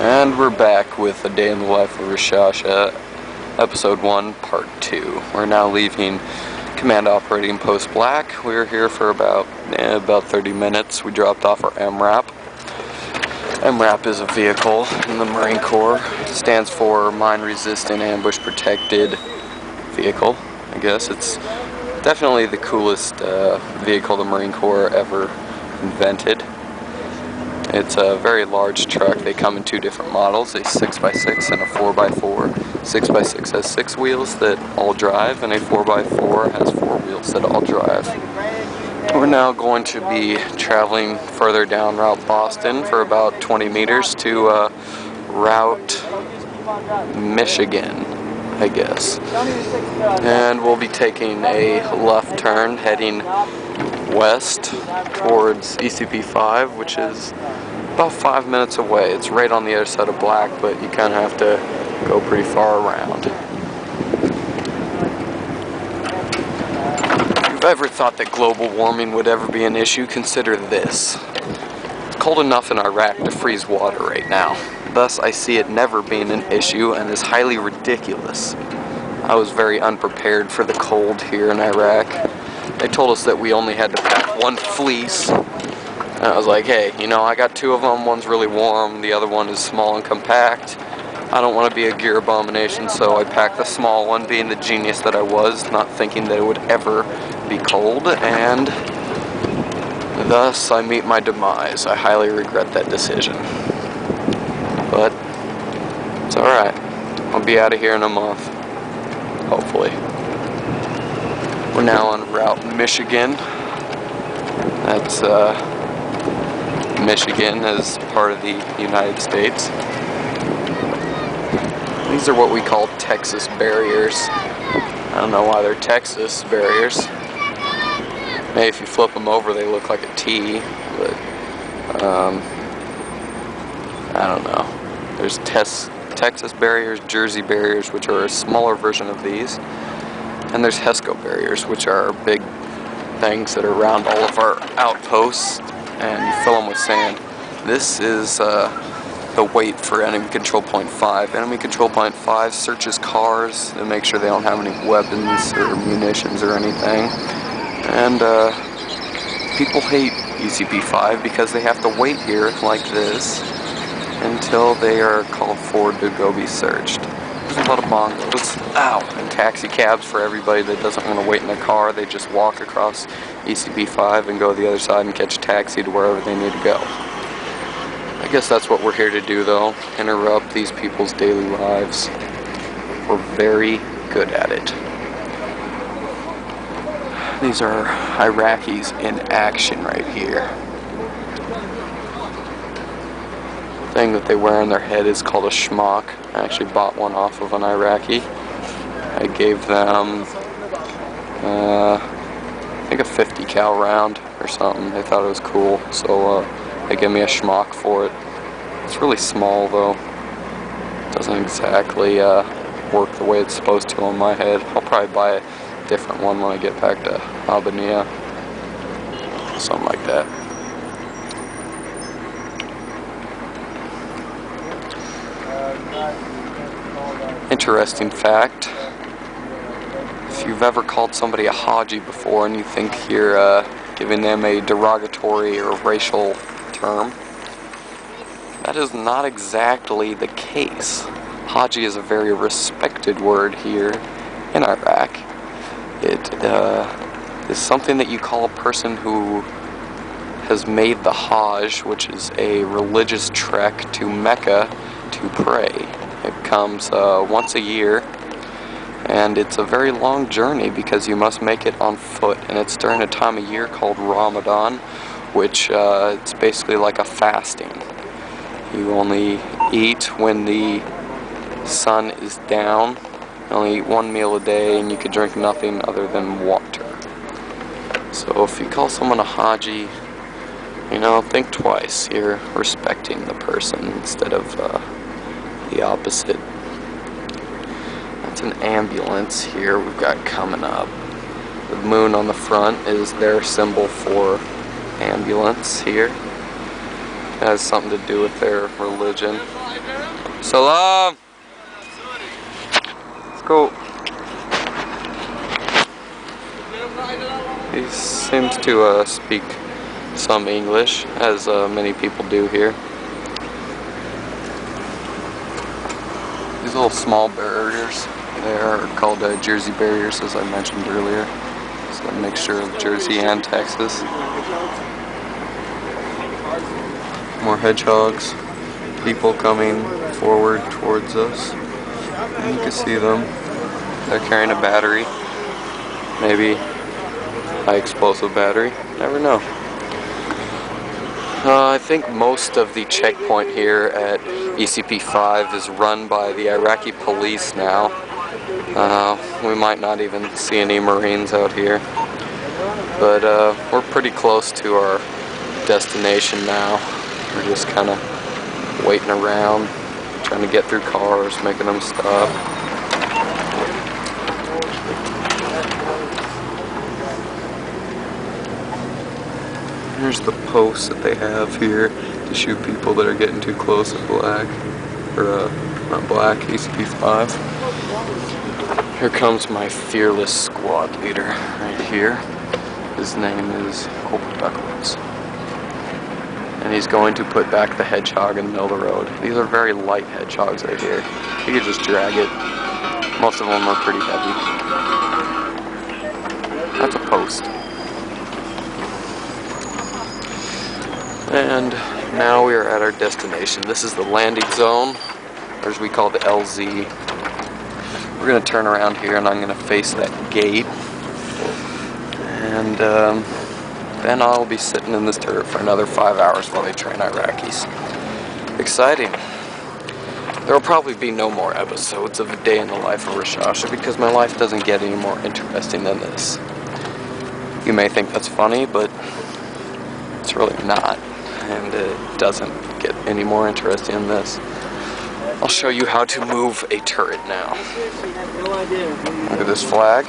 And we're back with A Day in the Life of Rashasha, Episode 1, Part 2. We're now leaving Command Operating Post Black. We were here for about 30 minutes. We dropped off our MRAP. MRAP is a vehicle in the Marine Corps. It stands for Mine Resistant Ambush Protected Vehicle. I guess it's definitely the coolest vehicle the Marine Corps ever invented. It's a very large truck. They come in two different models, a 6x6 and a 4x4. 6x6 has 6 wheels that all drive, and a 4x4 has 4 wheels that all drive. We're now going to be traveling further down Route Boston for about 20 meters to Route Michigan, I guess. And we'll be taking a left turn heading west towards Semper Fi, which is about 5 minutes away. It's right on the other side of Black, but you kind of have to go pretty far around. If you've ever thought that global warming would ever be an issue, consider this. It's cold enough in Iraq to freeze water right now. Thus, I see it never being an issue and is highly ridiculous. I was very unprepared for the cold here in Iraq. They told us that we only had to pack one fleece. And I was like, hey, you know, I got 2 of them. One's really warm, the other one is small and compact. I don't want to be a gear abomination, so I packed the small one, being the genius that I was, not thinking that it would ever be cold, and thus I meet my demise. I highly regret that decision. But it's alright. I'll be out of here in a month. Hopefully. We're now on Route Michigan. That's Michigan as part of the United States. These are what we call Texas barriers. I don't know why they're Texas barriers. Maybe if you flip them over they look like a T, but I don't know. There's Texas barriers, Jersey barriers, which are a smaller version of these. And there's HESCO barriers, which are big things that are around all of our outposts, and you fill them with sand. This is the weight for Enemy Control Point 5. Enemy Control Point 5 searches cars and makes sure they don't have any weapons or munitions or anything. And people hate Semper Fi because they have to wait here like this until they are called forward to go be searched. There's a lot of bongos, and taxi cabs for everybody that doesn't want to wait in their car. They just walk across Semper Fi and go to the other side and catch a taxi to wherever they need to go. I guess that's what we're here to do, though. Interrupt these people's daily lives. We're very good at it. These are Iraqis in action right here. The thing that they wear on their head is called a schmuck. I actually bought one off of an Iraqi. I gave them, I think a 50 cal round or something. They thought it was cool, so they gave me a schmuck for it. It's really small though. It doesn't exactly work the way it's supposed to on my head. I'll probably buy a different one when I get back to Albania. Something like that. Interesting fact. If you've ever called somebody a Haji before and you think you're giving them a derogatory or racial term, that is not exactly the case. Haji is a very respected word here in Iraq. It is something that you call a person who has made the Hajj, which is a religious trek to Mecca to pray. It comes once a year, and it's a very long journey because you must make it on foot, and it's during a time of year called Ramadan, which it's basically like a fasting. You only eat when the sun is down. You only eat 1 meal a day, and you can drink nothing other than water. So if you call someone a Haji, you know, think twice. You're respecting the person instead of the opposite. That's an ambulance here we've got coming up. The moon on the front is their symbol for ambulance here. has something to do with their religion. Salam! Let's go. He seems to speak some English, as many people do here. These little small barriers, they are called Jersey barriers, as I mentioned earlier. It's a mixture of Jersey and Texas. More hedgehogs, people coming forward towards us. And you can see them. They're carrying a battery, maybe high explosive battery, never know. I think most of the checkpoint here at ECP 5 is run by the Iraqi police now. We might not even see any Marines out here, but we're pretty close to our destination now. We're just kind of waiting around, trying to get through cars, making them stop. Here's the posts that they have here to shoot people that are getting too close to black, or not black, ECP 5. Here comes my fearless squad leader right here. His name is Corporal Duckworth. And he's going to put back the hedgehog in the middle of the road. These are very light hedgehogs right here. You can just drag it. Most of them are pretty heavy. That's a post. And now we are at our destination. This is the landing zone, or as we call the LZ. We're going to turn around here and I'm going to face that gate. And then I'll be sitting in this turret for another 5 hours while they train Iraqis. Exciting. There will probably be no more episodes of A Day in the Life of Rashasha because my life doesn't get any more interesting than this. You may think that's funny, but it's really not. And it doesn't get any more interesting than this. I'll show you how to move a turret now. Look at this flag.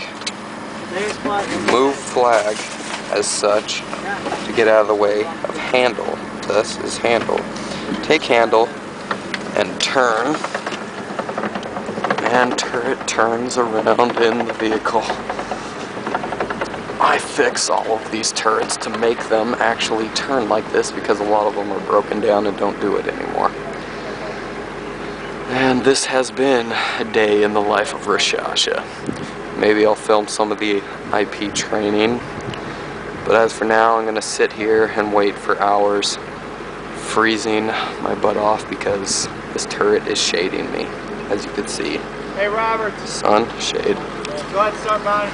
Move flag as such to get out of the way of handle. This is handle. Take handle and turn. And turret turns around in the vehicle. I fix all of these turrets to make them actually turn like this because a lot of them are broken down and don't do it anymore. And this has been a day in the life of Rashasha. Maybe I'll film some of the IP training, but as for now I'm going to sit here and wait for hours, freezing my butt off because this turret is shading me, as you can see. Hey Robert. Sun, shade. Go ahead and start mounting.